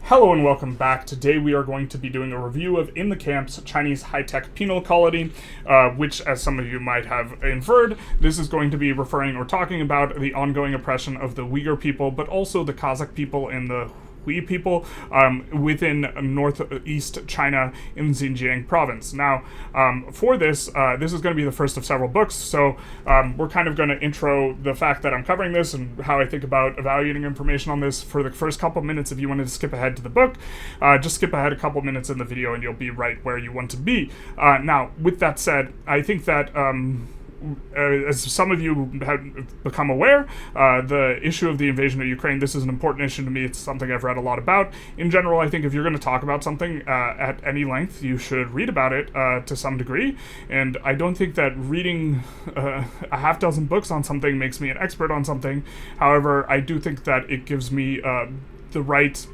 Hello and welcome back. Today we are going to be doing a review of In the Camps, Chinese high-tech penal colony, which, as some of you might have inferred, this is going to be referring or talking about the ongoing oppression of the Uyghur people, but also the Kazakh people and the Hui people within northeast China in Xinjiang province. Now, for this is going to be the first of several books, so we're kind of going to intro the fact that I'm covering this and how I think about evaluating information on this for the first couple minutes. If you wanted to skip ahead to the book, just skip ahead a couple minutes in the video and you'll be right where you want to be. Now, with that said, I think that as some of you have become aware, the issue of the invasion of Ukraine, this is an important issue to me. It's something I've read a lot about. In general, I think if you're going to talk about something at any length, you should read about it to some degree. And I don't think that reading a half dozen books on something makes me an expert on something. However, I do think that it gives me the right's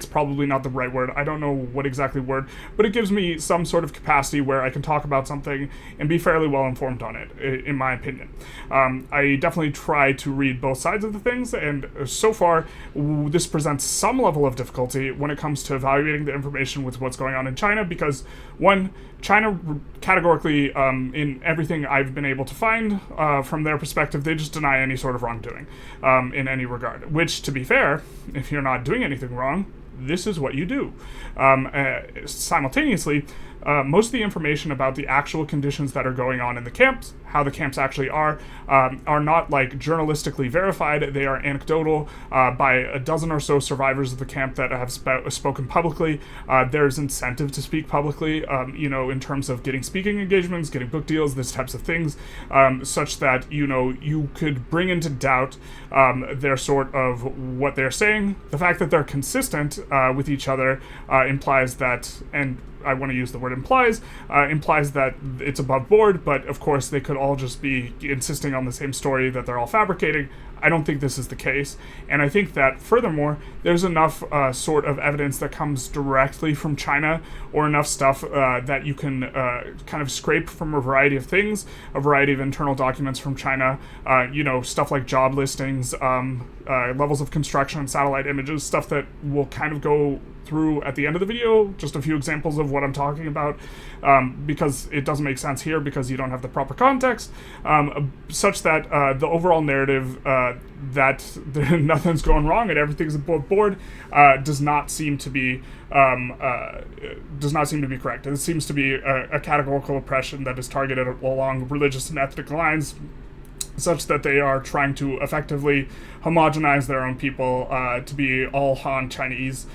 probably not the right word. I don't know what exactly word, but it gives me some sort of capacity where I can talk about something and be fairly well informed on it, in my opinion. I definitely try to read both sides of the things, and so far, this presents some level of difficulty when it comes to evaluating the information with what's going on in China, because one, China categorically, in everything I've been able to find from their perspective, they just deny any sort of wrongdoing in any regard. Which, to be fair, if you're not doing anything wrong, this is what you do. Simultaneously, most of the information about the actual conditions that are going on in the camps, how the camps actually are not like journalistically verified. They are anecdotal by a dozen or so survivors of the camp that have spoken publicly. There's incentive to speak publicly, in terms of getting speaking engagements, getting book deals, these types of things, such that, you could bring into doubt their sort of what they're saying. The fact that they're consistent with each other implies that, and I want to use the word implies that it's above board, but of course they could all just be insisting on the same story that they're all fabricating. I don't think this is the case, and I think that furthermore, there's enough sort of evidence that comes directly from China, or enough stuff that you can kind of scrape from a variety of things, a variety of internal documents from China, stuff like job listings, levels of construction, satellite images, stuff that will kind of go through at the end of the video, just a few examples of what I'm talking about, because it doesn't make sense here because you don't have the proper context, such that the overall narrative that nothing's going wrong and everything's above board does not seem to be correct. It seems to be a categorical oppression that is targeted along religious and ethnic lines, such that they are trying to effectively homogenize their own people to be all Han Chinese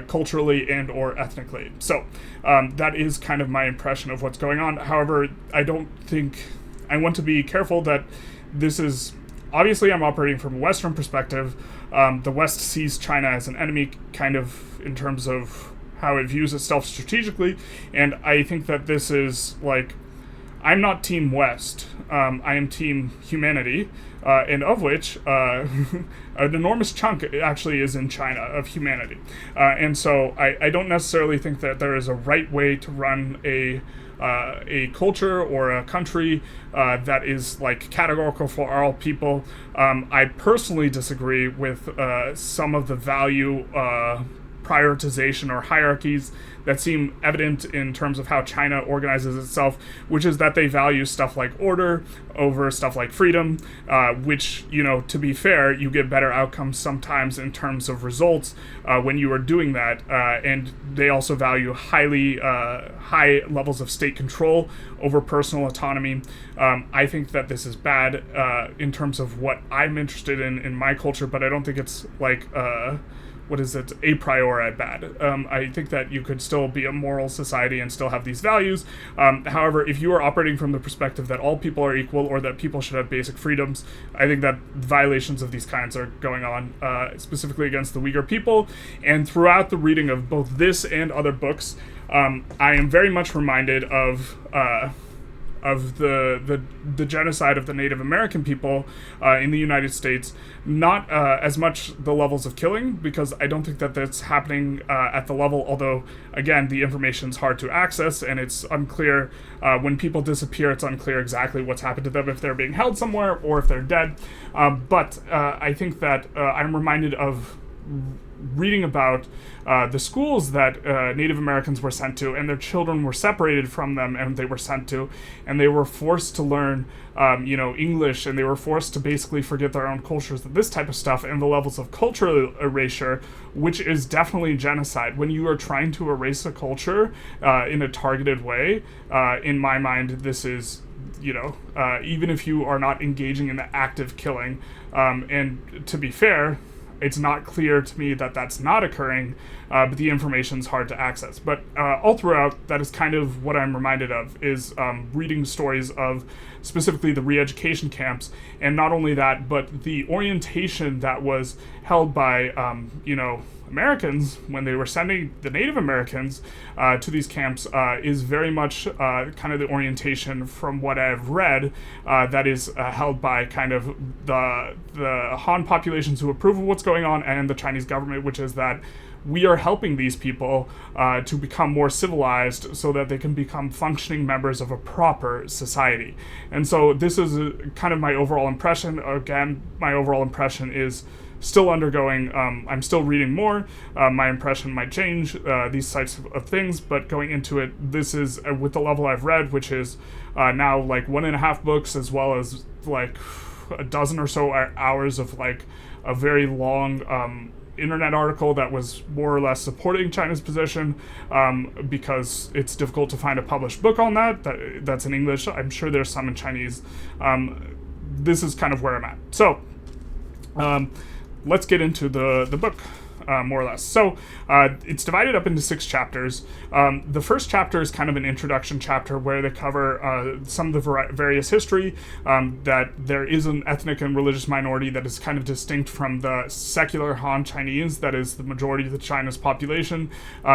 culturally and or ethnically. So that is kind of my impression of what's going on. However, I want to be careful that this is, obviously I'm operating from a Western perspective. The West sees China as an enemy, kind of in terms of how it views itself strategically, and I think that this is like, I'm not Team West. I am Team Humanity, and of which an enormous chunk actually is in China of humanity. And so I don't necessarily think that there is a right way to run a culture or a country that is like categorical for all people. I personally disagree with some of the value prioritization or hierarchies that seem evident in terms of how China organizes itself, which is that they value stuff like order over stuff like freedom, which, to be fair, you get better outcomes sometimes in terms of results when you are doing that, and they also value high levels of state control over personal autonomy. I think that this is bad in terms of what I'm interested in my culture, but I don't think it's like a priori bad. I think that you could still be a moral society and still have these values. However, if you are operating from the perspective that all people are equal or that people should have basic freedoms, I think that violations of these kinds are going on, specifically against the Uyghur people. And throughout the reading of both this and other books, I am very much reminded of the genocide of the Native American people in the United States. Not as much the levels of killing, because I don't think that that's happening at the level, although, again, the information's hard to access, and it's unclear, when people disappear, it's unclear exactly what's happened to them, if they're being held somewhere, or if they're dead. But I think that I'm reminded of reading about the schools that Native Americans were sent to, and their children were separated from them, and they were sent to, and they were forced to learn, English, and they were forced to basically forget their own cultures, and this type of stuff, and the levels of cultural erasure, which is definitely genocide. When you are trying to erase a culture in a targeted way, in my mind, this is, even if you are not engaging in the active killing, and to be fair, it's not clear to me that that's not occurring, but the information's hard to access. But all throughout, that is kind of what I'm reminded of, is reading stories of specifically the re-education camps, and not only that, but the orientation that was held by, Americans when they were sending the Native Americans to these camps is very much kind of the orientation from what I've read that is held by kind of the Han populations who approve of what's going on and the Chinese government, which is that we are helping these people to become more civilized so that they can become functioning members of a proper society. And so this is kind of my overall impression. Again, my overall impression is still undergoing, I'm still reading more, my impression might change, these types of things, but going into it, this is, with the level I've read, which is now like 1.5 books, as well as like a dozen or so hours of like a very long internet article that was more or less supporting China's position, because it's difficult to find a published book on that's in English. I'm sure there's some in Chinese. This is kind of where I'm at. So, let's get into the book, more or less. So it's divided up into 6 chapters. The first chapter is kind of an introduction chapter where they cover some of the various history, that there is an ethnic and religious minority that is kind of distinct from the secular Han Chinese, that is the majority of China's population.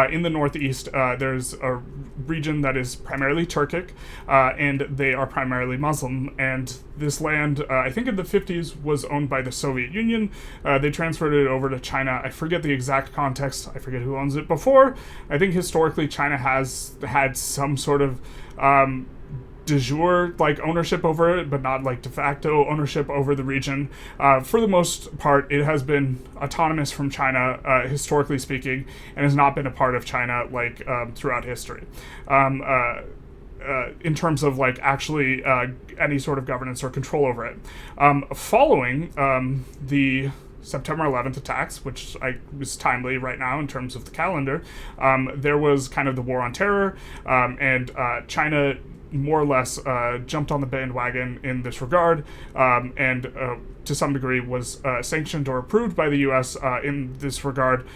In the northeast, there's a region that is primarily Turkic, and they are primarily Muslim, and this land, I think in the 50s, was owned by the Soviet Union. They transferred it over to China. I forget the exact context. I forget who owns it before. I think historically China has had some sort of de jure like ownership over it, but not like de facto ownership over the region. For the most part, it has been autonomous from China, historically speaking, and has not been a part of China like throughout history. In terms of like actually any sort of governance or control over it. Following the September 11th attacks, which was timely right now in terms of the calendar, there was kind of the war on terror, and China more or less jumped on the bandwagon in this regard, and to some degree was sanctioned or approved by the U.S. In this regard,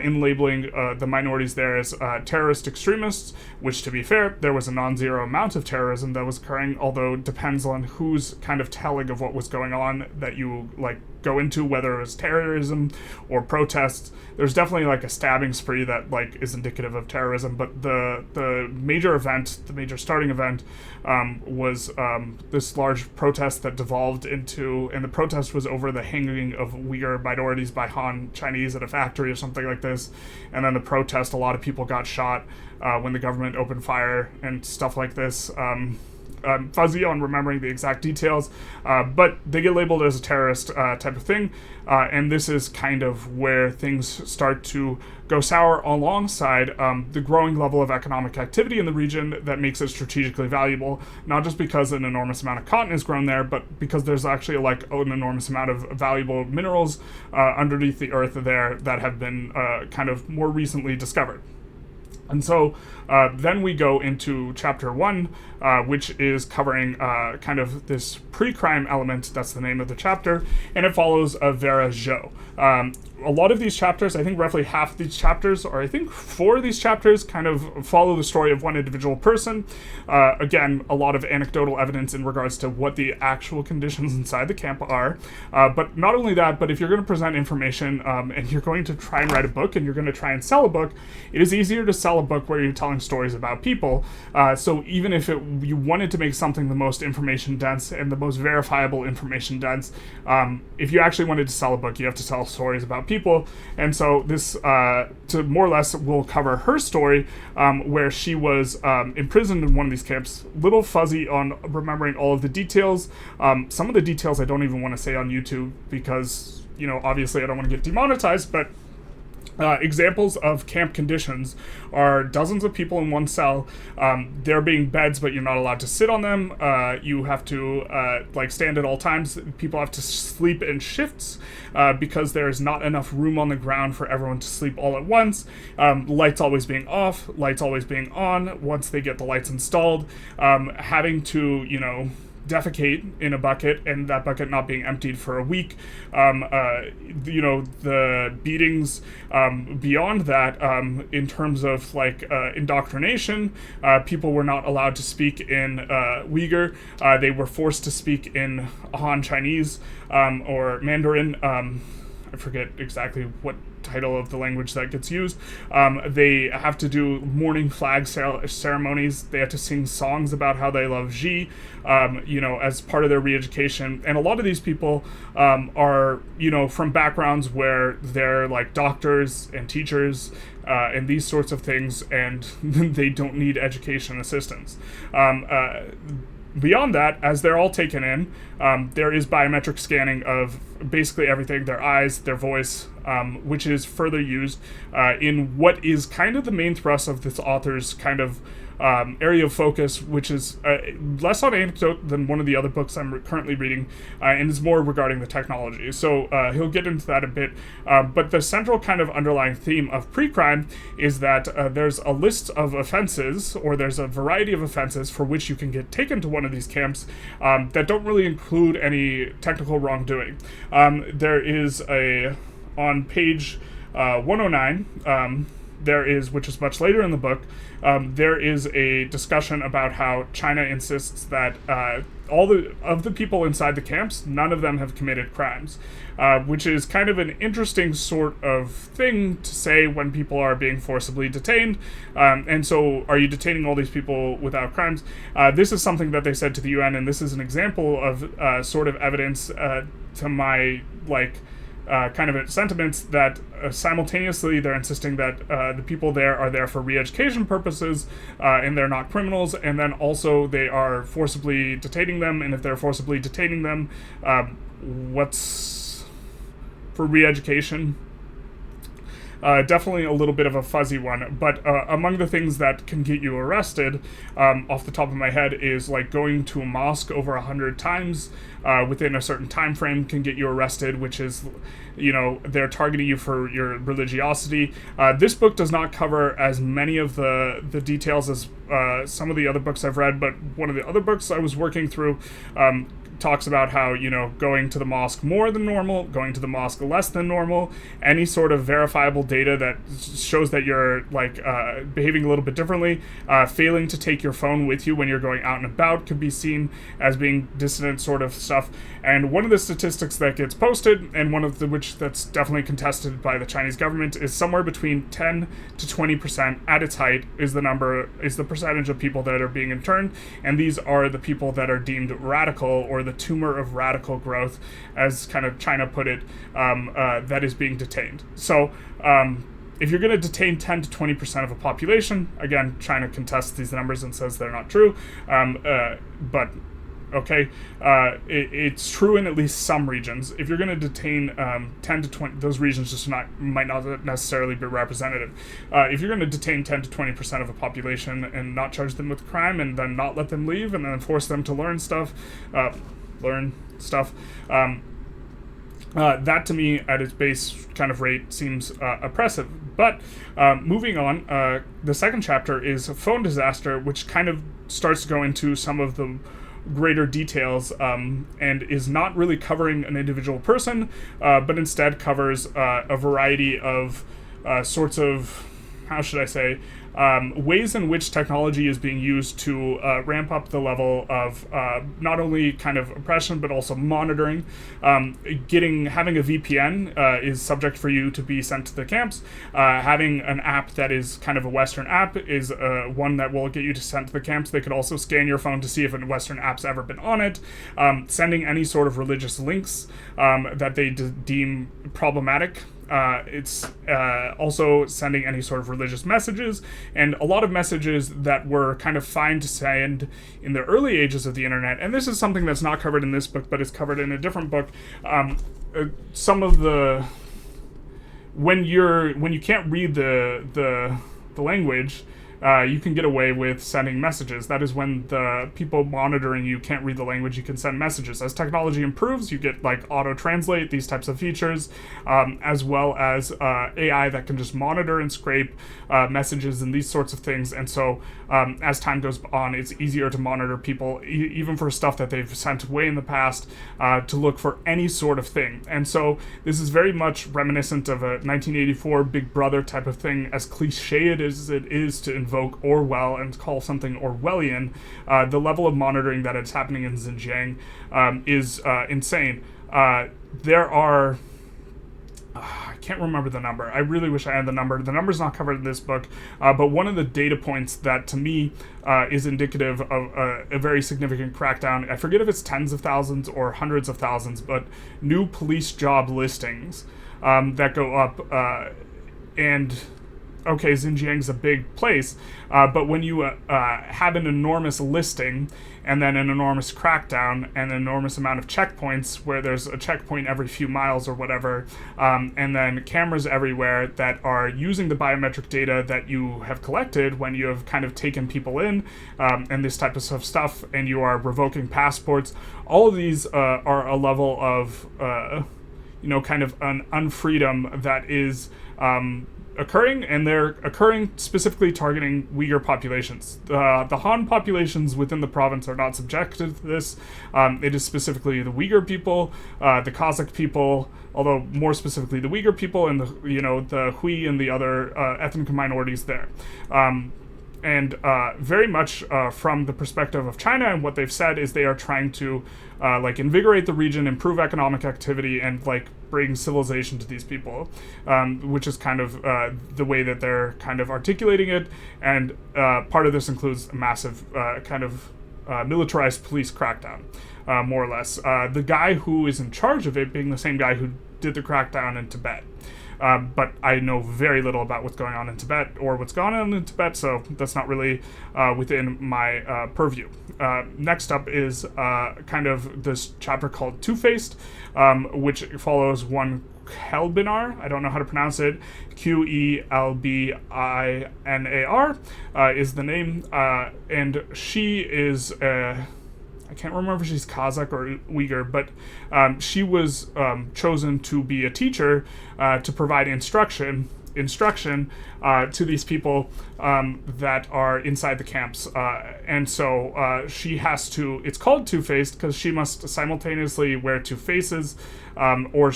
in labeling the minorities there as terrorist extremists, which, to be fair, there was a non-zero amount of terrorism that was occurring, although it depends on whose kind of telling of what was going on that you like go into, whether it was terrorism or protests. There's definitely like a stabbing spree that like is indicative of terrorism, but the major event, the major starting event, was this large protest that devolved into, and the protest was over the hanging of Uyghur minorities by Han Chinese at a factory or something like this, and then the protest, a lot of people got shot when the government opened fire and stuff like this. I'm fuzzy on remembering the exact details, but they get labeled as a terrorist type of thing, and this is kind of where things start to go sour alongside the growing level of economic activity in the region that makes it strategically valuable, not just because an enormous amount of cotton is grown there, but because there's actually like an enormous amount of valuable minerals underneath the earth there that have been kind of more recently discovered. And so then we go into chapter 1, which is covering kind of this pre-crime element. That's the name of the chapter, and it follows Vera Zhou. A lot of these chapters, I think roughly half of these chapters, or I think 4 of these chapters, kind of follow the story of one individual person. Again, a lot of anecdotal evidence in regards to what the actual conditions inside the camp are. But not only that, but if you're going to present information and you're going to try and write a book and you're going to try and sell a book, it is easier to sell a book where you're telling stories about people. So even if you wanted to make something the most information dense and the most verifiable information dense, if you actually wanted to sell a book, you have to tell stories about people. And so this, to more or less, will cover her story, where she was imprisoned in one of these camps. Little fuzzy on remembering all of the details. Some of the details I don't even want to say on YouTube because, obviously I don't want to get demonetized, but Examples of camp conditions are dozens of people in one cell. There being beds, but you're not allowed to sit on them. You have to stand at all times. People have to sleep in shifts because there is not enough room on the ground for everyone to sleep all at once. Lights always being off, lights always being on once they get the lights installed. Having to, defecate in a bucket, and that bucket not being emptied for a week. The beatings beyond that, in terms of indoctrination, people were not allowed to speak in Uyghur. They were forced to speak in Han Chinese or Mandarin. I forget exactly what title of the language that gets used. They have to do morning flag ceremonies. They have to sing songs about how they love Xi, as part of their re-education. And a lot of these people are, from backgrounds where they're like doctors and teachers and these sorts of things, and they don't need education assistance. Beyond that, as they're all taken in, there is biometric scanning of basically everything, their eyes, their voice, which is further used in what is kind of the main thrust of this author's kind of area of focus, which is less on anecdote than one of the other books I'm currently reading, and is more regarding the technology. So he'll get into that a bit. But the central kind of underlying theme of pre-crime is that there's a list of offenses, or there's a variety of offenses for which you can get taken to one of these camps that don't really include any technical wrongdoing. There is on page 109, there is, which is much later in the book, there is a discussion about how China insists that all the people inside the camps, none of them have committed crimes, which is kind of an interesting sort of thing to say when people are being forcibly detained. And so, are you detaining all these people without crimes? This is something that they said to the UN, and this is an example of sort of evidence to my kind of sentiments that simultaneously they're insisting that the people there are there for re-education purposes and they're not criminals, and then also they are forcibly detaining them, and if they're forcibly detaining them, what's for re-education? Definitely a little bit of a fuzzy one, but among the things that can get you arrested, off the top of my head, is like going to a mosque over 100 times within a certain time frame can get you arrested, which is, they're targeting you for your religiosity. This book does not cover as many of the details as some of the other books I've read, but one of the other books I was working through talks about how, going to the mosque more than normal, going to the mosque less than normal, any sort of verifiable data that shows that you're behaving a little bit differently, failing to take your phone with you when you're going out and about could be seen as being dissident sort of stuff. And one of the statistics that gets posted, and one of which that's definitely contested by the Chinese government, is somewhere between 10 to 20% at its height is the percentage of people that are being interned, and these are the people that are deemed radical, or the tumor of radical growth, as kind of China put it, that is being detained. So if you're going to detain 10 to 20% of a population, again, China contests these numbers and says they're not true, but okay, it's true in at least some regions. If you're going to detain 10 to 20, those regions just might not necessarily be representative. If you're going to detain 10 to 20% of a population and not charge them with crime, and then not let them leave, and then force them to learn stuff, that to me, at its base kind of rate, seems oppressive. But moving on, the second chapter is a phone disaster, which kind of starts to go into some of the greater details, and is not really covering an individual person, but instead covers a variety of sorts of, how should I say, ways in which technology is being used to ramp up the level of not only kind of oppression, but also monitoring. Having a VPN is subject for you to be sent to the camps. Having an app that is kind of a Western app is one that will get you to sent to the camps. They could also scan your phone to see if a Western app's ever been on it. Sending any sort of religious links that they deem problematic. It's also sending any sort of religious messages, and a lot of messages that were kind of fine to send in the early ages of the internet. And this is something that's not covered in this book, but is covered in a different book. Some of the when you can't read the language, you can get away with sending messages. That is when the people monitoring you can't read the language, you can send messages. As technology improves, you get like auto-translate, these types of features, as well as AI that can just monitor and scrape messages and these sorts of things. And so as time goes on, it's easier to monitor people, even for stuff that they've sent way in the past, to look for any sort of thing. And so this is very much reminiscent of a 1984 Big Brother type of thing, as cliche as it is to invoke Orwell and call something Orwellian. The level of monitoring that is happening in Xinjiang is insane. There are... I can't remember the number. I really wish I had the number. The number's not covered in this book, but one of the data points that to me is indicative of a very significant crackdown, I forget if it's tens of thousands or hundreds of thousands, but new police job listings that go up, and okay, Xinjiang's a big place, but when you have an enormous listing and then an enormous crackdown and an enormous amount of checkpoints where there's a checkpoint every few miles or whatever, and then cameras everywhere that are using the biometric data that you have collected when you have kind of taken people in, and this type of stuff, and you are revoking passports, all of these are a level of, kind of an unfreedom that is occurring, and they're occurring specifically targeting Uyghur populations. The Han populations within the province are not subjected to this. It is specifically the Uyghur people, the Kazakh people, although more specifically the Uyghur people, and the Hui and the other ethnic minorities there. And very much from the perspective of China, and what they've said is they are trying to invigorate the region, improve economic activity, and bring civilization to these people, which is kind of the way that they're kind of articulating it. And part of this includes a massive militarized police crackdown, more or less. The guy who is in charge of it being the same guy who did the crackdown in Tibet. But I know very little about what's going on in Tibet or what's going on in Tibet, so that's not really within my purview. Next up is kind of this chapter called Two-Faced, which follows one Kelbinar. I don't know how to pronounce it. Qelbinar is the name, and she is... I can't remember if she's Kazakh or Uyghur, but she was chosen to be a teacher to provide instruction to these people that are inside the camps. And so she has to, it's called Two-Faced because she must simultaneously wear two faces, or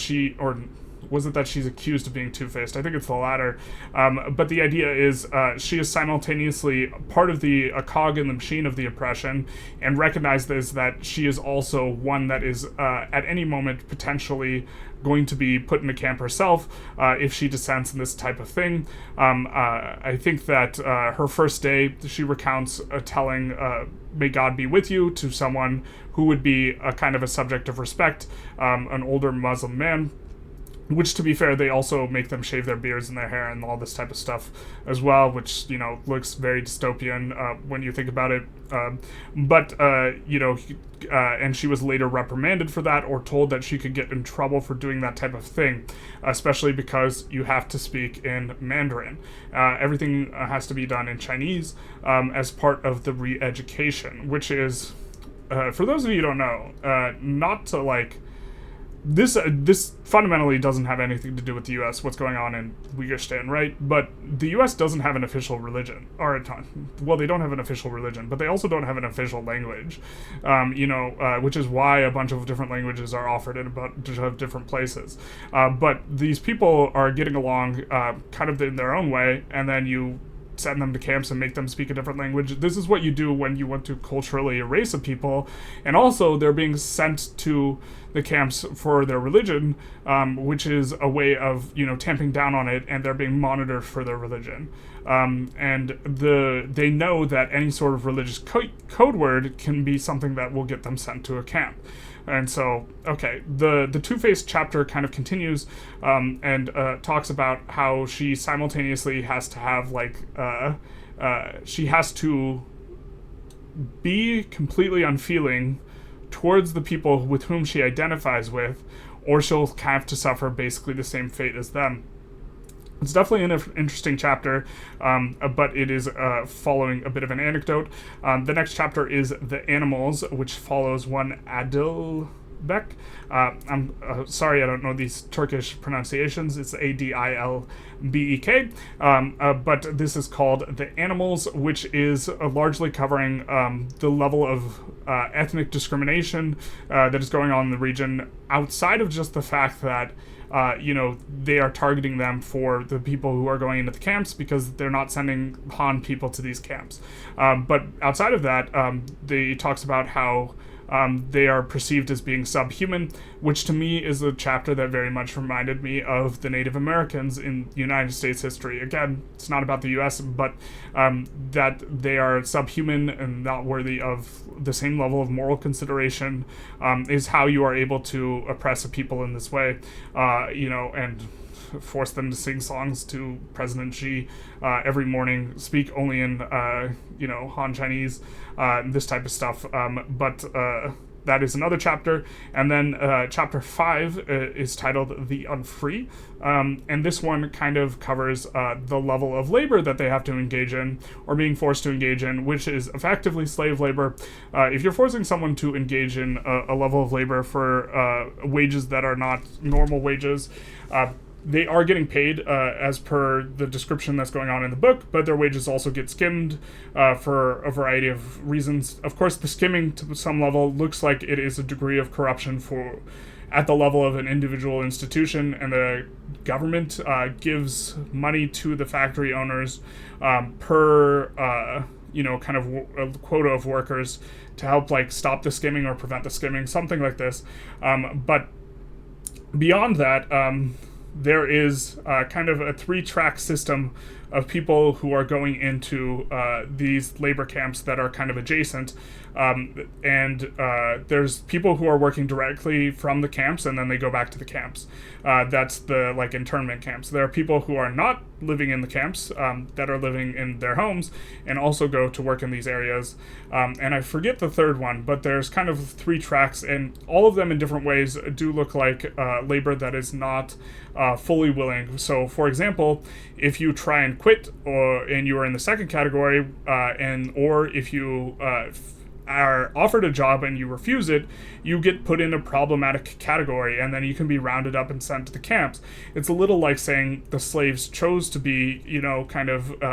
was it that she's accused of being two-faced? I think it's the latter. But the idea is she is simultaneously part of a cog in the machine of the oppression, and recognizes that she is also one that is at any moment potentially going to be put in a camp herself if she dissents in this type of thing. I think that her first day, she recounts telling, "May God be with you," to someone who would be a kind of a subject of respect, an older Muslim man. Which, to be fair, they also make them shave their beards and their hair and all this type of stuff as well, which, looks very dystopian when you think about it. And she was later reprimanded for that, or told that she could get in trouble for doing that type of thing, especially because you have to speak in Mandarin. Everything has to be done in Chinese as part of the re-education, which is, for those of you who don't know, not to This fundamentally doesn't have anything to do with the U.S., what's going on in Uighuristan, right? But the U.S. doesn't have an official religion. They don't have an official religion, but they also don't have an official language, which is why a bunch of different languages are offered in a bunch of different places. But these people are getting along kind of in their own way, and then you send them to camps and make them speak a different language. This is what you do when you want to culturally erase a people, and also they're being sent to the camps for their religion, which is a way of tamping down on it, and they're being monitored for their religion. And they know that any sort of religious code word can be something that will get them sent to a camp. And so, okay, the Two-Faced chapter kind of continues and talks about how she simultaneously has to have she has to be completely unfeeling towards the people with whom she identifies with, or she'll have to suffer basically the same fate as them. It's definitely an interesting chapter, but it is following a bit of an anecdote. The next chapter is The Animals, which follows one Adil Beck. I'm sorry, I don't know these Turkish pronunciations. It's Adilbek. But this is called The Animals, which is largely covering the level of ethnic discrimination that is going on in the region, outside of just the fact that they are targeting them for the people who are going into the camps because they're not sending Han people to these camps. But outside of that, they talks about how they are perceived as being subhuman, which to me is a chapter that very much reminded me of the Native Americans in United States history. Again, it's not about the U.S., but that they are subhuman and not worthy of the same level of moral consideration is how you are able to oppress a people in this way, and force them to sing songs to President Xi every morning, speak only in, Han Chinese, this type of stuff. But that is another chapter. And then chapter 5 is titled The Unfree. And this one kind of covers the level of labor that they have to engage in, or being forced to engage in, which is effectively slave labor. If you're forcing someone to engage in a level of labor for wages that are not normal wages, they are getting paid as per the description that's going on in the book, but their wages also get skimmed for a variety of reasons. Of course, the skimming to some level looks like it is a degree of corruption at the level of an individual institution, and the government gives money to the factory owners per kind of a quota of workers to help stop the skimming or prevent the skimming, something like this. But beyond that, there is kind of a 3-track system of people who are going into these labor camps that are kind of adjacent. And there's people who are working directly from the camps, and then they go back to the camps. That's the internment camps. There are people who are not living in the camps that are living in their homes and also go to work in these areas. And I forget the third one, but there's kind of 3 tracks, and all of them in different ways do look like labor that is not fully willing. So, for example, if you try and quit, and you are in the second category, or if you are offered a job and you refuse it, you get put in a problematic category, and then you can be rounded up and sent to the camps. It's a little like saying the slaves chose to be,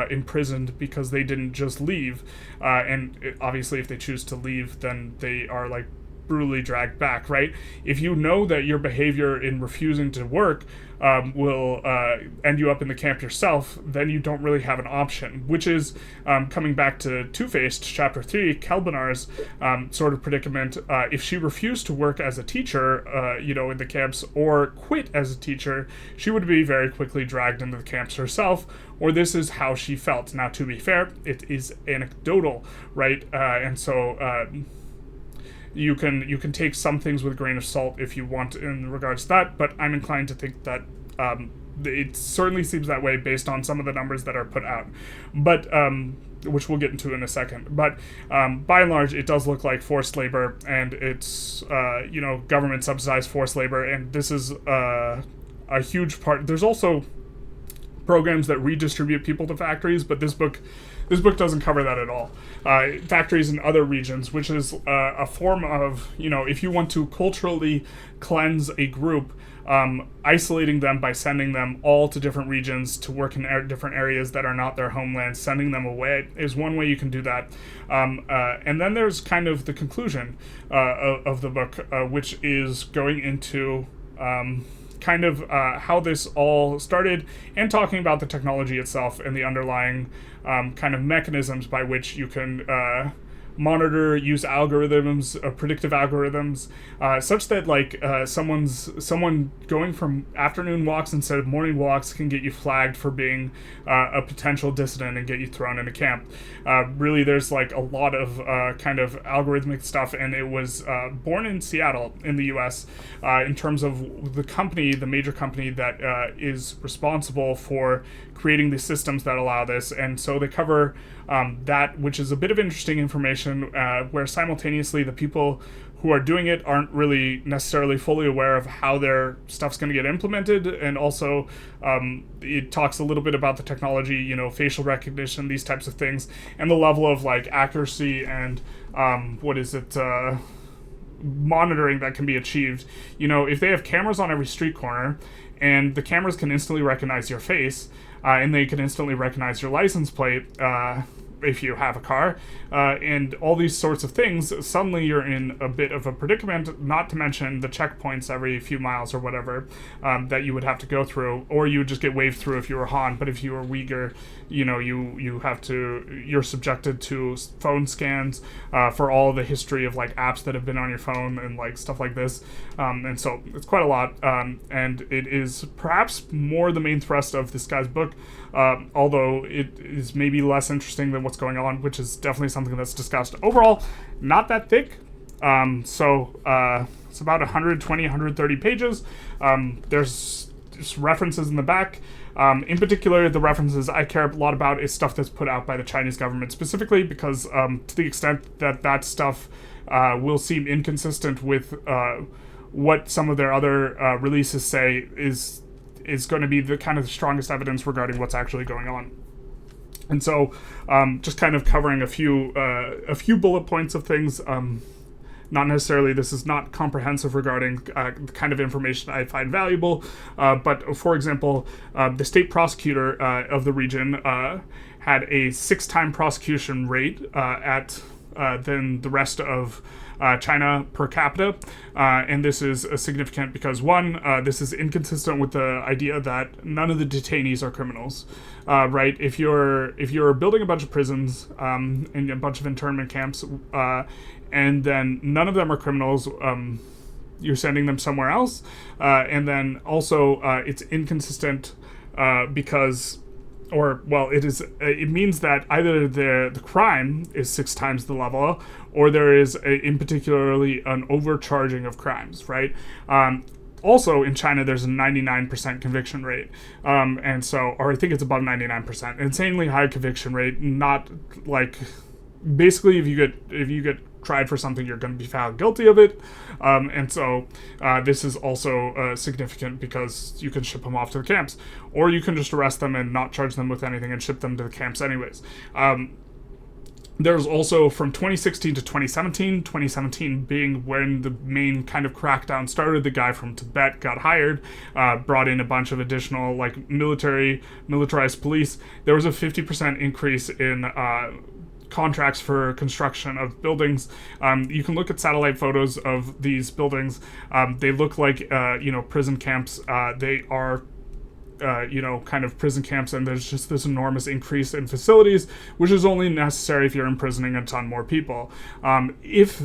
imprisoned because they didn't just leave. Obviously, if they choose to leave, then they are brutally dragged back, right? If you know that your behavior in refusing to work will end you up in the camp yourself, then you don't really have an option, which is coming back to Two-Faced, Chapter 3, Kelbanar's sort of predicament. If she refused to work as a teacher, in the camps, or quit as a teacher, she would be very quickly dragged into the camps herself, or this is how she felt. Now, to be fair, it is anecdotal, right? And so you can take some things with a grain of salt if you want in regards to that, but I'm inclined to think that it certainly seems that way based on some of the numbers that are put out, but which we'll get into in a second. But by and large, it does look like forced labor, and it's government subsidized forced labor, and this is a huge part. There's also programs that redistribute people to factories, but this book doesn't cover that at all. Factories in other regions, which is a form of, if you want to culturally cleanse a group, isolating them by sending them all to different regions to work in different areas that are not their homeland, sending them away is one way you can do that. And then there's kind of the conclusion of the book, which is going into how this all started, and talking about the technology itself and the underlying kind of mechanisms by which you can monitor, use algorithms, predictive algorithms, such that someone going from afternoon walks instead of morning walks can get you flagged for being a potential dissident and get you thrown into camp. Really, there's a lot of kind of algorithmic stuff, and it was born in Seattle in the U.S. In terms of the major company that is responsible for creating the systems that allow this. And so they cover that, which is a bit of interesting information situation where simultaneously the people who are doing it aren't really necessarily fully aware of how their stuff's going to get implemented, and also it talks a little bit about the technology, facial recognition, these types of things, and the level of like accuracy and monitoring that can be achieved. If they have cameras on every street corner, and the cameras can instantly recognize your face, and they can instantly recognize your license plate, if you have a car, and all these sorts of things, suddenly you're in a bit of a predicament, not to mention the checkpoints every few miles or whatever that you would have to go through, or you would just get waved through if you were Han, but if you were Uyghur, you're subjected to phone scans for all the history of like apps that have been on your phone and like stuff like this, and so it's quite a lot, and it is perhaps more the main thrust of this guy's book, although it is maybe less interesting than what's going on, which is definitely something that's discussed. Overall, not that thick. It's about 120, 130 pages. There's just references in the back. In particular, the references I care a lot about is stuff that's put out by the Chinese government specifically, because to the extent that stuff will seem inconsistent with what some of their other releases say is going to be the kind of the strongest evidence regarding what's actually going on. And so, just kind of covering a few bullet points of things. Not necessarily, this is not comprehensive regarding the kind of information I find valuable, but for example, the state prosecutor of the region had a 6-time prosecution rate than the rest of China per capita, and this is significant because this is inconsistent with the idea that none of the detainees are criminals, right? If you're building a bunch of prisons and a bunch of internment camps, and then none of them are criminals, you're sending them somewhere else, and then also it's inconsistent because. It means that either the crime is 6 times the level, or there is in particularly an overcharging of crimes, right? Also in China, there's a 99% conviction rate, or I think it's above 99%. Insanely high conviction rate. Not like, basically, if you get tried for something, you're going to be found guilty of it, and so this is also significant because you can ship them off to the camps, or you can just arrest them and not charge them with anything and ship them to the camps anyways. There's also from 2016 to 2017 being when the main kind of crackdown started. The guy from Tibet got hired, brought in a bunch of additional like militarized police. There was a 50% increase in contracts for construction of buildings. You can look at satellite photos of these buildings. They look like prison camps. They are kind of prison camps, and there's just this enormous increase in facilities, which is only necessary if you're imprisoning a ton more people. If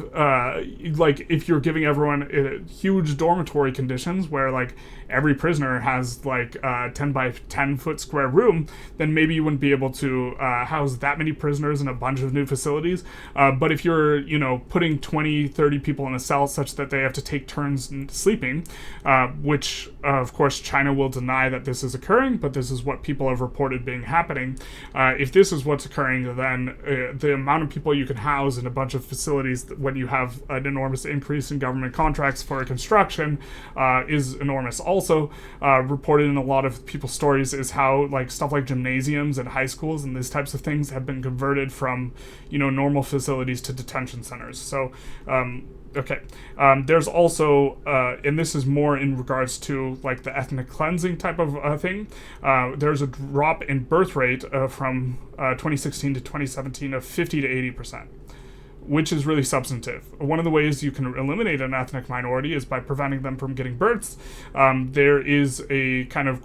you're giving everyone huge dormitory conditions where like every prisoner has like a 10 by 10 foot square room, then maybe you wouldn't be able to house that many prisoners in a bunch of new facilities. But if you're, putting 20, 30 people in a cell such that they have to take turns sleeping, which of course China will deny that this is occurring, but this is what people have reported being happening. If this is what's occurring, then the amount of people you can house in a bunch of facilities when you have an enormous increase in government contracts for construction is enormous. Also, reported in a lot of people's stories is how like stuff like gymnasiums and high schools and these types of things have been converted from normal facilities to detention centers. So there's also and this is more in regards to like the ethnic cleansing type of thing. There's a drop in birth rate from 2016 to 2017 of 50 to 80%. Which is really substantive. One of the ways you can eliminate an ethnic minority is by preventing them from getting births. There is a kind of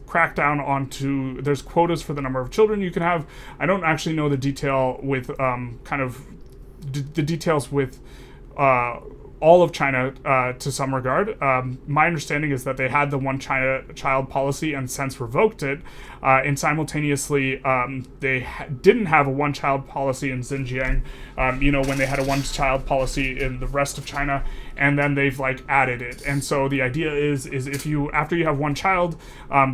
crackdown onto, there's quotas for the number of children you can have. I don't actually know the detail with the details with all of China to some regard. My understanding is that they had the one child policy and since revoked it, and simultaneously they didn't have a one child policy in Xinjiang, when they had a one child policy in the rest of China, and then they've like added it. And so the idea is if you, after you have one child,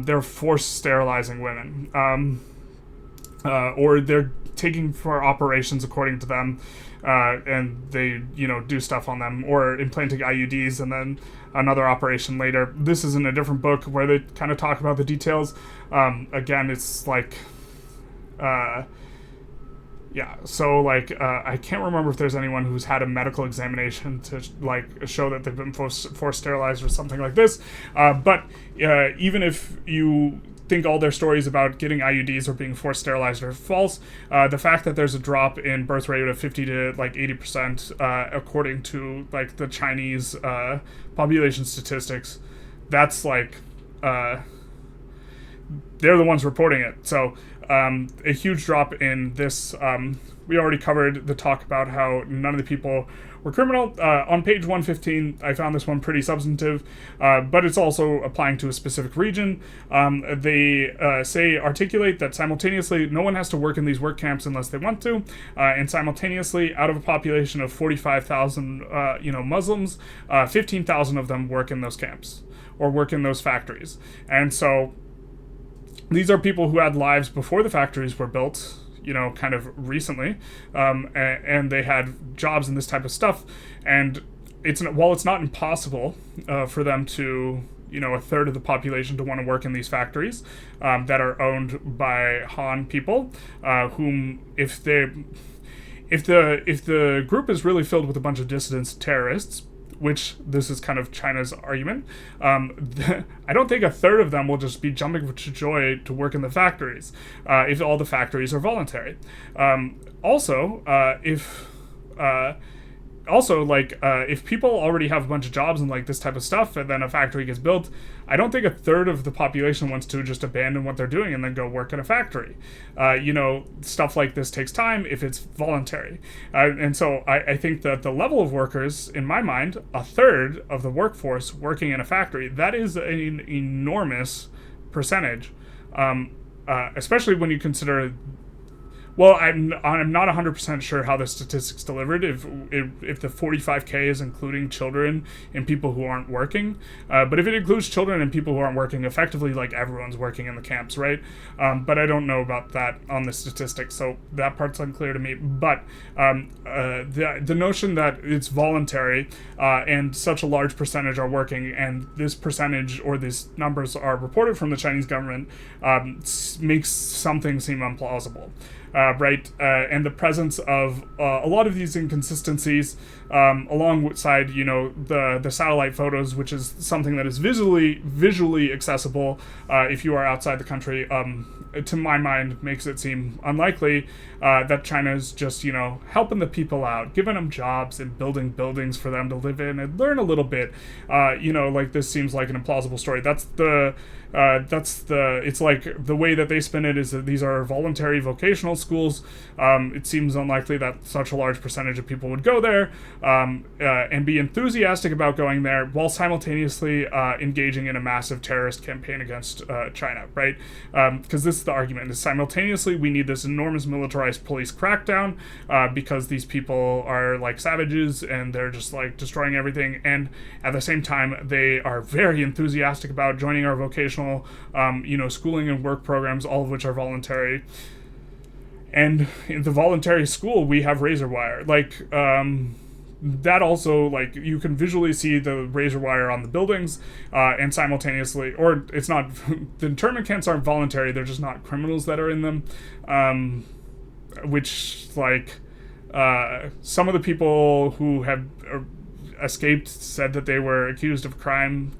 they're forced sterilizing women, or they're taking for operations according to them, and they, do stuff on them, or implanting IUDs and then another operation later. This is in a different book where they kind of talk about the details. Again, it's like, so I can't remember if there's anyone who's had a medical examination to show that they've been forced sterilized or something like this. But even if you think all their stories about getting IUDs or being forced sterilized are false, the fact that there's a drop in birth rate of 50 to 80%, according to the Chinese population statistics, that's they're the ones reporting it. So a huge drop in this. We already covered the talk about how none of the people were criminal. On page 115, I found this one pretty substantive, but it's also applying to a specific region. They articulate that simultaneously, no one has to work in these work camps unless they want to, and simultaneously, out of a population of 45,000, Muslims, 15,000 of them work in those camps or work in those factories, and so these are people who had lives before the factories were built, kind of recently, and they had jobs in this type of stuff. And while it's not impossible for them to, a third of the population to want to work in these factories that are owned by Han people, whom if the group is really filled with a bunch of dissidents, terrorists, which this is kind of China's argument, I don't think a third of them will just be jumping for joy to work in the factories, if all the factories are voluntary. If people already have a bunch of jobs and this type of stuff, and then a factory gets built, I don't think a third of the population wants to just abandon what they're doing and then go work in a factory. Stuff like this takes time if it's voluntary. And so I think that the level of workers, in my mind, a third of the workforce working in a factory, that is an enormous percentage, especially when you consider. Well, I'm not 100% sure how the statistics delivered, if the 45K is including children and people who aren't working. But if it includes children and people who aren't working, effectively, everyone's working in the camps, right? But I don't know about that on the statistics, so that part's unclear to me. But the notion that it's voluntary and such a large percentage are working, and this percentage or these numbers are reported from the Chinese government, makes something seem implausible. And the presence of a lot of these inconsistencies, alongside, the satellite photos, which is something that is visually accessible if you are outside the country, to my mind, makes it seem unlikely that China is just, helping the people out, giving them jobs and building buildings for them to live in and learn a little bit. This seems like an implausible story. It's the way that they spin it is that these are voluntary vocational schools. It seems unlikely that such a large percentage of people would go there and be enthusiastic about going there while simultaneously engaging in a massive terrorist campaign against China, right? Because this is the argument, is simultaneously we need this enormous militarized police crackdown because these people are savages and they're just destroying everything, and at the same time they are very enthusiastic about joining our vocational schooling and work programs, all of which are voluntary. And in the voluntary school, we have razor wire. That also, you can visually see the razor wire on the buildings, and simultaneously, or it's not, the internment camps aren't voluntary, they're just not criminals that are in them, which, some of the people who have escaped said that they were accused of crime.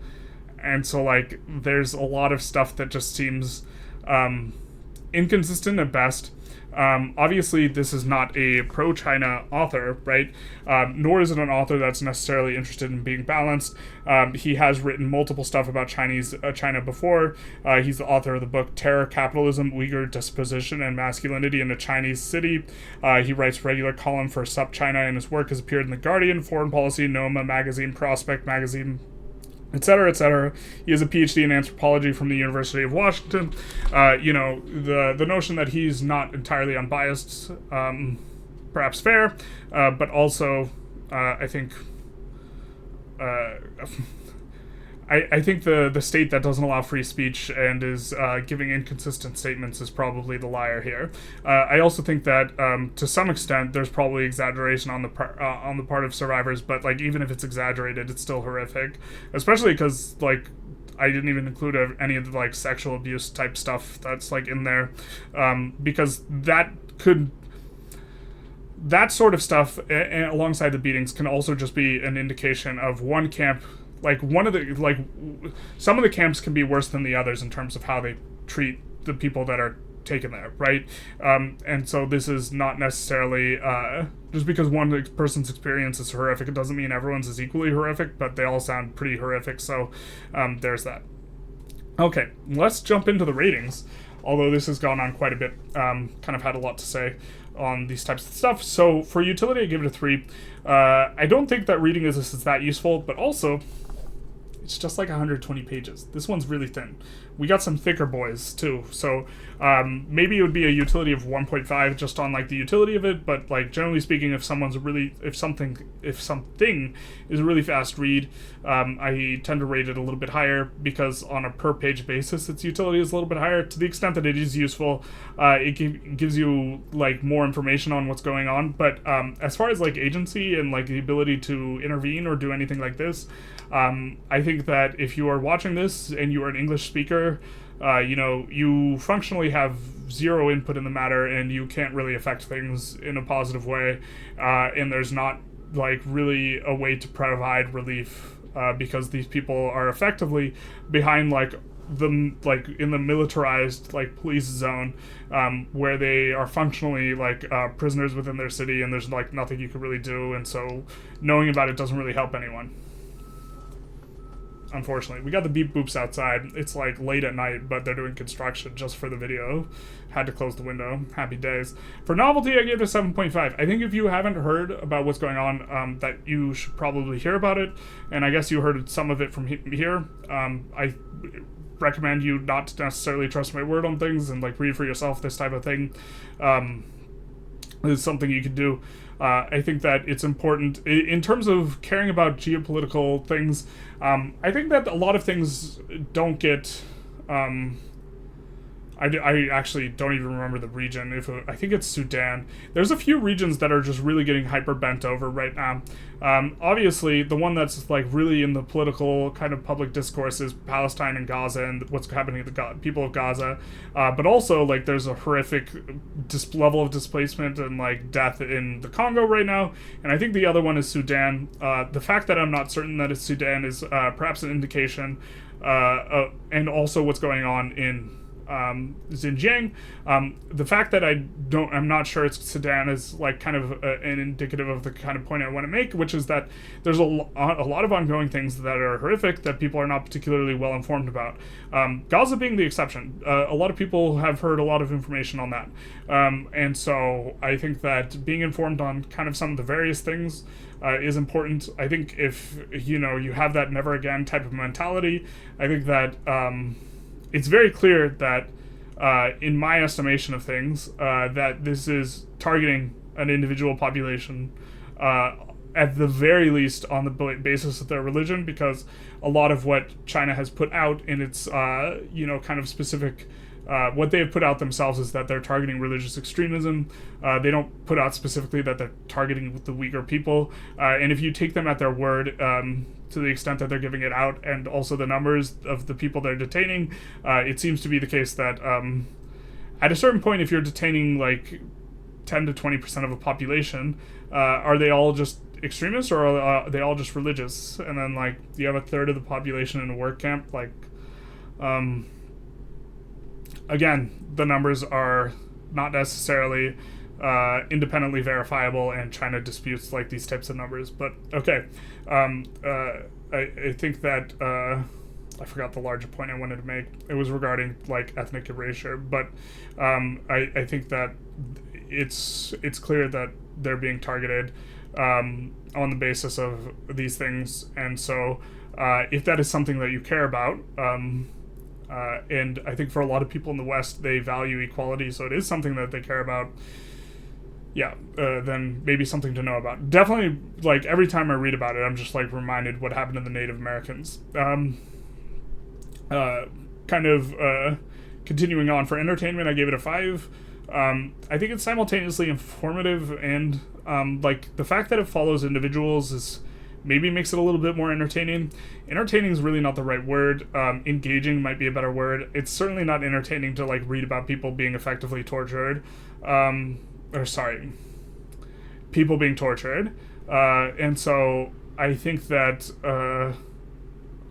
And so, there's a lot of stuff that just seems inconsistent at best. Obviously, this is not a pro-China author, right? Nor is it an author that's necessarily interested in being balanced. He has written multiple stuff about China before. He's the author of the book Terror, Capitalism, Uyghur Disposition, and Masculinity in a Chinese City. He writes regular column for SupChina, and his work has appeared in The Guardian, Foreign Policy, Noma Magazine, Prospect Magazine, etc., etc. He has a PhD in anthropology from the University of Washington. The notion that he's not entirely unbiased, perhaps fair, but also, I think, I think the state that doesn't allow free speech and is giving inconsistent statements is probably the liar here. I also think that to some extent there's probably exaggeration on the part of survivors, but like even if it's exaggerated, it's still horrific, especially because like I didn't even include any of the like sexual abuse type stuff that's like in there, because that sort of stuff alongside the beatings can also just be an indication of one camp. Like some of the camps can be worse than the others in terms of how they treat the people that are taken there, right? And so this is not necessarily just because one person's experience is horrific, it doesn't mean everyone's is equally horrific, but they all sound pretty horrific. So there's that. Okay, let's jump into the ratings. Although this has gone on quite a bit, kind of had a lot to say on these types of stuff. So for utility, I give it a 3. I don't think that reading this is that useful, but also it's just like 120 pages. This one's really thin. We got some thicker boys too, so maybe it would be a utility of 1.5 just on like the utility of it. But like generally speaking, if something is a really fast read, I tend to rate it a little bit higher because on a per page basis, its utility is a little bit higher. To the extent that it is useful, it gives you like more information on what's going on. But as far as like agency and like the ability to intervene or do anything like this, I think that if you are watching this and you are an English speaker, you functionally have zero input in the matter and you can't really affect things in a positive way, and there's not like really a way to provide relief because these people are effectively behind like in the militarized like police zone, where they are functionally like prisoners within their city, and there's like nothing you can really do, and so knowing about it doesn't really help anyone. Unfortunately, we got the beep boops outside. It's like late at night, but they're doing construction just for the video. Had to close the window. Happy days. For novelty, I gave it a 7.5. I think if you haven't heard about what's going on, that you should probably hear about it. And I guess you heard some of it from here. I recommend you not to necessarily trust my word on things and like read for yourself. This type of thing is something you can do. I think that it's important in terms of caring about geopolitical things. I think that a lot of things don't get. I actually don't even remember the region. I think it's Sudan. There's a few regions that are just really getting hyper bent over right now. Obviously, the one that's like really in the political kind of public discourse is Palestine and Gaza and what's happening to the people of Gaza. But also, like, there's a horrific level of displacement and like death in the Congo right now. And I think the other one is Sudan. The fact that I'm not certain that it's Sudan is perhaps an indication, and also what's going on in Xinjiang. The fact that I'm not sure it's Sudan is like kind of an indicative of the kind of point I want to make, which is that there's a lot of ongoing things that are horrific that people are not particularly well informed about. Gaza being the exception. A lot of people have heard a lot of information on that. And so I think that being informed on kind of some of the various things is important. I think if you have that never again type of mentality, I think that it's very clear that, in my estimation of things, that this is targeting an individual population, at the very least on the basis of their religion, because a lot of what China has put out in its, kind of specific, what they have put out themselves is that they're targeting religious extremism. They don't put out specifically that they're targeting the Uyghur people. And if you take them at their word, to the extent that they're giving it out, and also the numbers of the people they're detaining, it seems to be the case that at a certain point, if you're detaining like 10 to 20% of a population, are they all just extremists, or are they all just religious? And then like you have a third of the population in a work camp. Like, again, the numbers are not necessarily independently verifiable, and China disputes like these types of numbers. But okay, I think that I forgot the larger point I wanted to make. It was regarding like ethnic erasure, but I think that it's clear that they're being targeted on the basis of these things, and so if that is something that you care about. And I think for a lot of people in the West, they value equality, so it is something that they care about. Yeah, then maybe something to know about. Definitely, like, every time I read about it, I'm just, like, reminded what happened to the Native Americans. kind of continuing on for entertainment, I gave it a 5. I think it's simultaneously informative and like the fact that it follows individuals is maybe makes it a little bit more entertaining. Entertaining is really not the right word. Engaging might be a better word. It's certainly not entertaining to like read about people being effectively tortured. People being tortured. And so I think that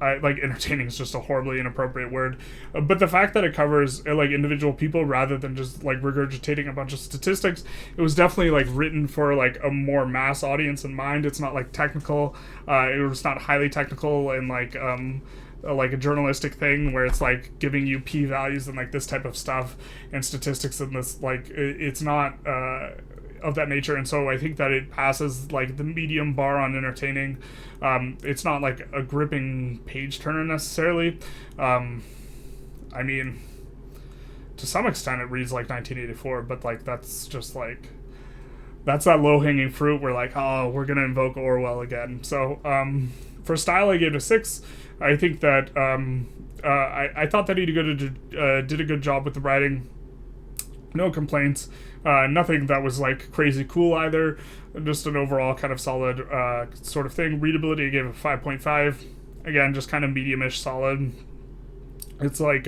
entertaining is just a horribly inappropriate word, but the fact that it covers like individual people rather than just like regurgitating a bunch of statistics, it was definitely like written for like a more mass audience in mind. It's not like technical, it was not highly technical and like a journalistic thing where it's like giving you p values and like this type of stuff and statistics and this like it's not of that nature, and so I think that it passes like the medium bar on entertaining. It's not like a gripping page turner necessarily. I mean, to some extent it reads like 1984, but like that's just like that's that low-hanging fruit where like, oh, we're gonna invoke Orwell again. So for style I gave it a 6. I think that I thought that he did a good job with the writing. No complaints. Nothing that was like crazy cool either. Just an overall kind of solid sort of thing. Readability I gave it 5.5. Again, just kind of medium-ish solid. It's like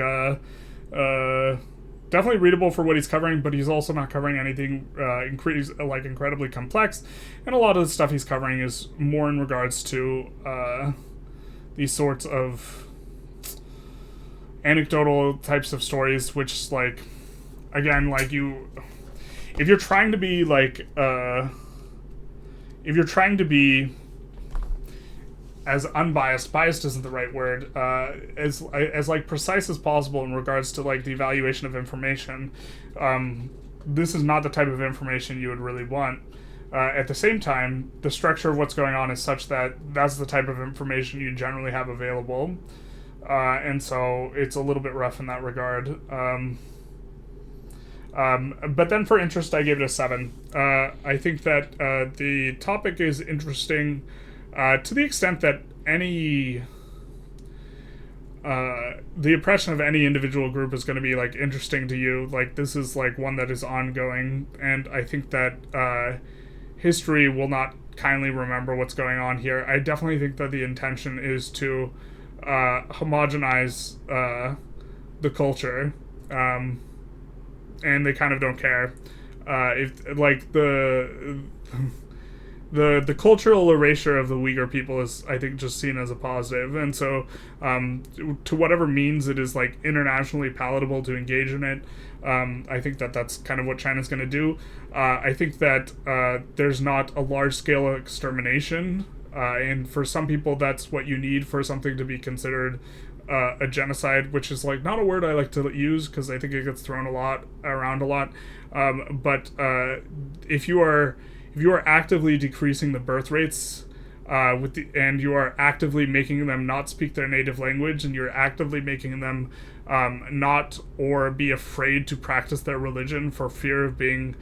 definitely readable for what he's covering, but he's also not covering anything incredibly complex. And a lot of the stuff he's covering is more in regards to these sorts of anecdotal types of stories, which like, again, like if you're trying to be like as unbiased, biased isn't the right word, as like precise as possible in regards to like the evaluation of information, this is not the type of information you would really want. At the same time, the structure of what's going on is such that that's the type of information you generally have available, and so it's a little bit rough in that regard. But then for interest, I gave it a 7. I think that the topic is interesting to the extent that the oppression of any individual group is going to be like interesting to you. Like this is like one that is ongoing, and I think that history will not kindly remember what's going on here. I definitely think that the intention is to homogenize the culture. And they kind of don't care. If like the cultural erasure of the Uyghur people is, I think, just seen as a positive, and so to whatever means it is like internationally palatable to engage in it, I think that that's kind of what China's going to do. I think that there's not a large scale extermination, and for some people that's what you need for something to be considered a genocide, which is like not a word I like to use because I think it gets thrown around a lot. But if you are actively decreasing the birth rates, and you are actively making them not speak their native language, and you're actively making them not or be afraid to practice their religion for fear of being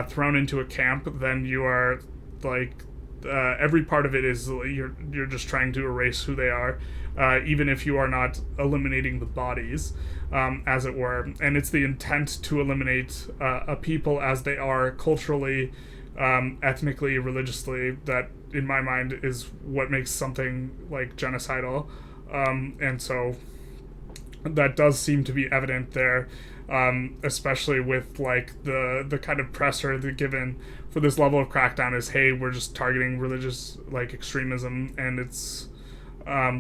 thrown into a camp, then you are like every part of it is you're just trying to erase who they are. Even if you are not eliminating the bodies, as it were. And it's the intent to eliminate a people as they are culturally, ethnically, religiously, that, in my mind, is what makes something, like, genocidal. And so that does seem to be evident there, especially with, like, the kind of pressure that given for this level of crackdown is, hey, we're just targeting religious, like, extremism, and it's...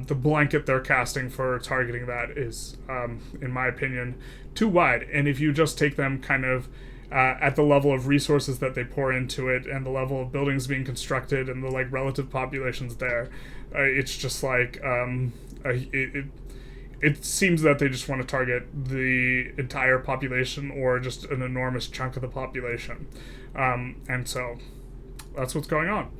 the blanket they're casting for targeting that is, in my opinion, too wide. And if you just take them kind of at the level of resources that they pour into it and the level of buildings being constructed and the like relative populations there, it's just like it seems that they just want to target the entire population or just an enormous chunk of the population. And so that's what's going on.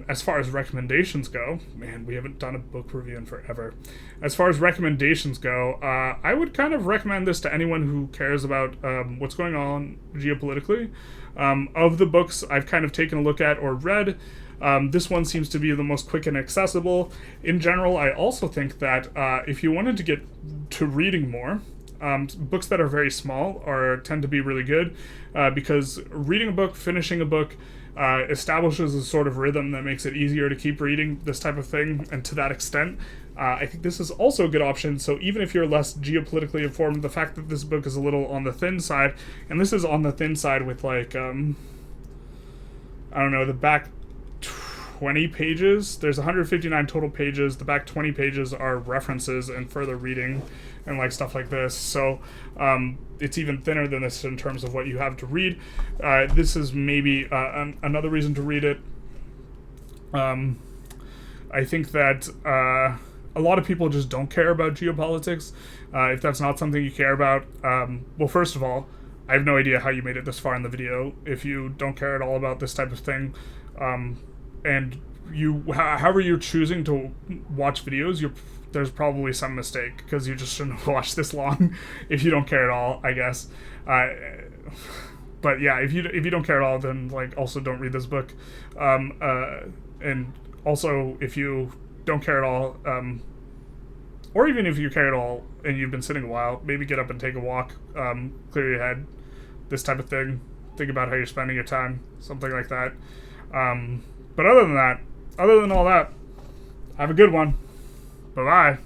As far as recommendations go, man, we haven't done a book review in forever. As far as recommendations go, I would kind of recommend this to anyone who cares about what's going on geopolitically. Of the books I've kind of taken a look at or read, this one seems to be the most quick and accessible. In general, I also think that if you wanted to get to reading more, books that are very small tend to be really good because reading a book, finishing a book, establishes a sort of rhythm that makes it easier to keep reading this type of thing, and to that extent, I think this is also a good option. So even if you're less geopolitically informed, the fact that this book is a little on the thin side, and this is on the thin side with like, I don't know, the back 20 pages, there's 159 total pages, the back 20 pages are references and further reading and like stuff like this, so it's even thinner than this in terms of what you have to read. This is maybe another reason to read it. I think that a lot of people just don't care about geopolitics. If that's not something you care about, well, first of all, I have no idea how you made it this far in the video if you don't care at all about this type of thing. And however you're choosing to watch videos, there's probably some mistake, because you just shouldn't watch this long if you don't care at all, I guess. But yeah, if you don't care at all, then like also don't read this book. And also, if you don't care at all, or even if you care at all and you've been sitting a while, maybe get up and take a walk, clear your head, this type of thing. Think about how you're spending your time, something like that. But other than all that, have a good one. Bye-bye.